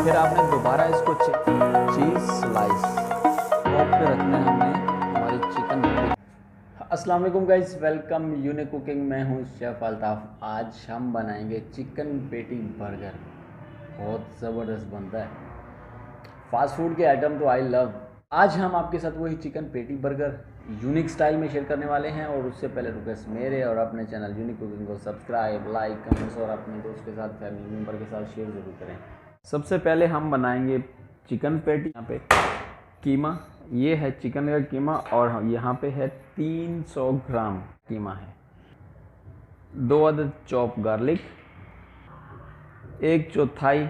फिर आपने दोबारा इसको चीज़ स्लाइस टॉप पे रखना है हमने हमारी चिकन पेटी। अस्सलाम वालेकुम गाइस, वेलकम यूनिक कुकिंग। मैं हूँ शेफ़ अल्ताफ़। आज हम बनाएंगे चिकन पेटी बर्गर। बहुत ज़बरदस्त बनता है। फास्ट फूड के आइटम तो आई लव। आज हम आपके साथ वही चिकन पेटी बर्गर यूनिक स्टाइल में शेयर करने वाले हैं। और उससे पहले रिक्वेस्ट मेरे और अपने चैनल यूनिक कुकिंग को सब्सक्राइब, लाइक, कमेंट्स और अपने दोस्त के साथ, फैमिली मेम्बर के साथ शेयर ज़रूर करें। सबसे पहले हम बनाएंगे चिकन पेटी। यहाँ पे कीमा, ये है चिकन का कीमा और यहाँ पे है 300 ग्राम कीमा है। 2 अदद चॉप गार्लिक, 1/4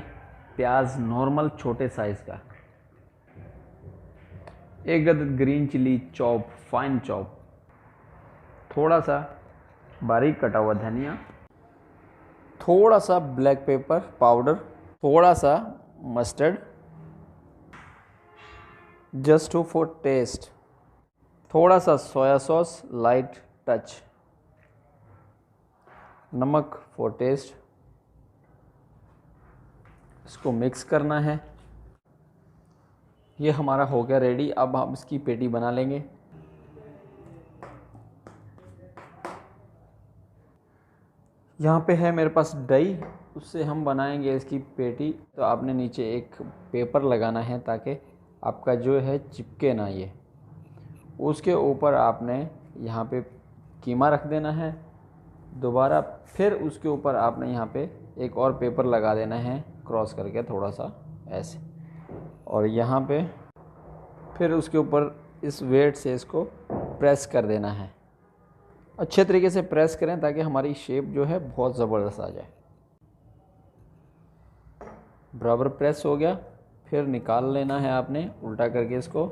प्याज नॉर्मल छोटे साइज़ का, 1 अदद green chilli chop fine chop, थोड़ा सा बारीक कटा हुआ धनिया, थोड़ा सा ब्लैक पेपर पाउडर, थोड़ा सा मस्टर्ड जस्ट फॉर टेस्ट, थोड़ा सा सोया सॉस लाइट टच, नमक फॉर टेस्ट। इसको मिक्स करना है। ये हमारा हो गया रेडी। अब हम इसकी पेटी बना लेंगे। यहाँ पे है मेरे पास दही, उससे हम बनाएंगे इसकी पेटी। तो आपने नीचे एक पेपर लगाना है ताकि आपका जो है चिपके ना ये। उसके ऊपर आपने यहाँ पे कीमा रख देना है दोबारा। फिर उसके ऊपर आपने यहाँ पे एक और पेपर लगा देना है क्रॉस करके थोड़ा सा ऐसे। और यहाँ पे फिर उसके ऊपर इस वेट से इसको प्रेस कर देना है। अच्छे तरीके से प्रेस करें ताकि हमारी शेप जो है बहुत ज़बरदस्त आ जाए। बराबर प्रेस हो गया। फिर निकाल लेना है आपने उल्टा करके इसको।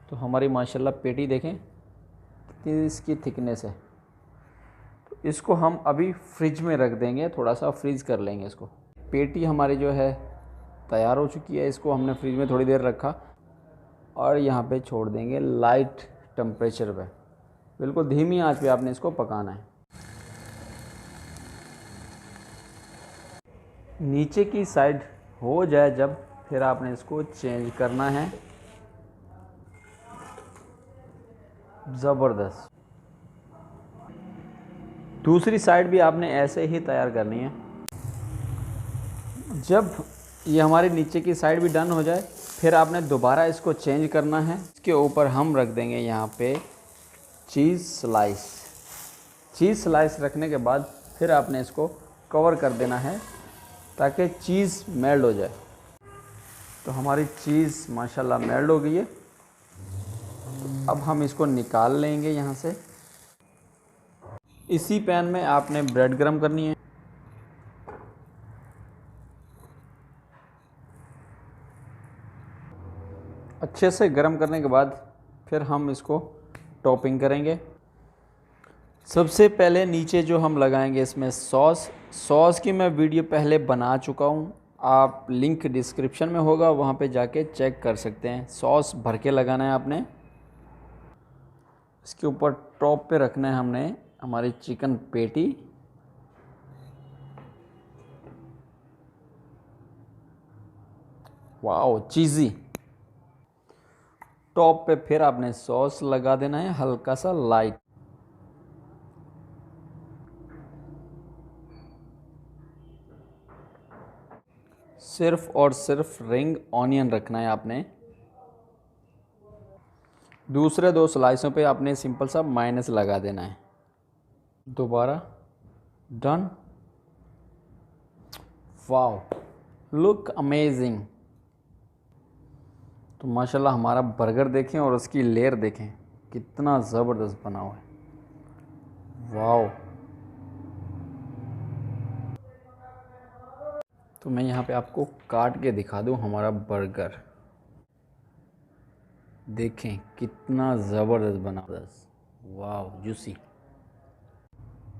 तो हमारी माशाल्लाह पेटी देखें कितनी इसकी थिकनेस है। तो इसको हम अभी फ्रिज में रख देंगे, थोड़ा सा फ्रीज़ कर लेंगे इसको। पेटी हमारी जो है तैयार हो चुकी है। इसको हमने फ्रिज में थोड़ी देर रखा और यहाँ पे छोड़ देंगे लाइट टेम्परेचर पे। बिल्कुल धीमी आंच पे आपने इसको पकाना है। नीचे की साइड हो जाए जब, फिर आपने इसको चेंज करना है। ज़बरदस्त। दूसरी साइड भी आपने ऐसे ही तैयार करनी है। जब ये हमारी नीचे की साइड भी डन हो जाए, फिर आपने दोबारा इसको चेंज करना है। इसके ऊपर हम रख देंगे यहाँ पे चीज़ स्लाइस। चीज़ स्लाइस रखने के बाद फिर आपने इसको कवर कर देना है ताकि चीज़ मेल्ट हो जाए। तो हमारी चीज़ माशाल्लाह मेल्ट हो गई है। तो अब हम इसको निकाल लेंगे यहाँ से। इसी पैन में आपने ब्रेड गरम करनी है। अच्छे से गरम करने के बाद फिर हम इसको टॉपिंग करेंगे। सबसे पहले नीचे जो हम लगाएंगे इसमें सॉस की मैं वीडियो पहले बना चुका हूँ। आप लिंक डिस्क्रिप्शन में होगा, वहाँ पे जाके चेक कर सकते हैं। सॉस भर के लगाना है आपने। इसके ऊपर टॉप पे रखना है हमने हमारी चिकन पेटी। वाओ चीज़ी। टॉप पे फिर आपने सॉस लगा देना है हल्का सा लाइट। सिर्फ और सिर्फ रिंग ऑनियन रखना है आपने। दूसरे 2 स्लाइसों पे आपने सिंपल सा माइनस लगा देना है। दोबारा डन। Wow look amazing. तो माशाल्लाह हमारा बर्गर देखें और उसकी लेयर देखें कितना ज़बरदस्त बना हुआ है। वाओ। तो मैं यहाँ पे आपको काट के दिखा दूँ हमारा बर्गर। देखें कितना ज़बरदस्त बना। Wow juicy.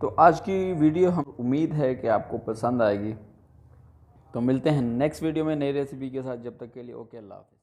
तो आज की वीडियो हम उम्मीद है कि आपको पसंद आएगी। तो मिलते हैं नेक्स्ट वीडियो में नई रेसिपी के साथ। जब तक के लिए ओके, अल्लाह हाफ़िज़।